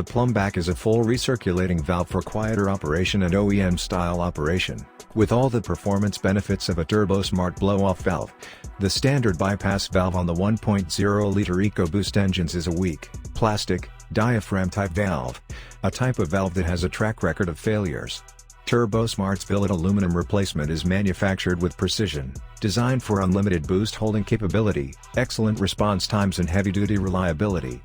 The Plumb Back is a full recirculating valve for quieter operation and OEM-style operation, with all the performance benefits of a Turbosmart blow-off valve. The standard bypass valve on the 1.0-liter Ecoboost engines is a weak, plastic, diaphragm-type valve, a type of valve that has a track record of failures. Turbosmart's billet aluminum replacement is manufactured with precision, designed for unlimited boost holding capability, excellent response times and heavy-duty reliability.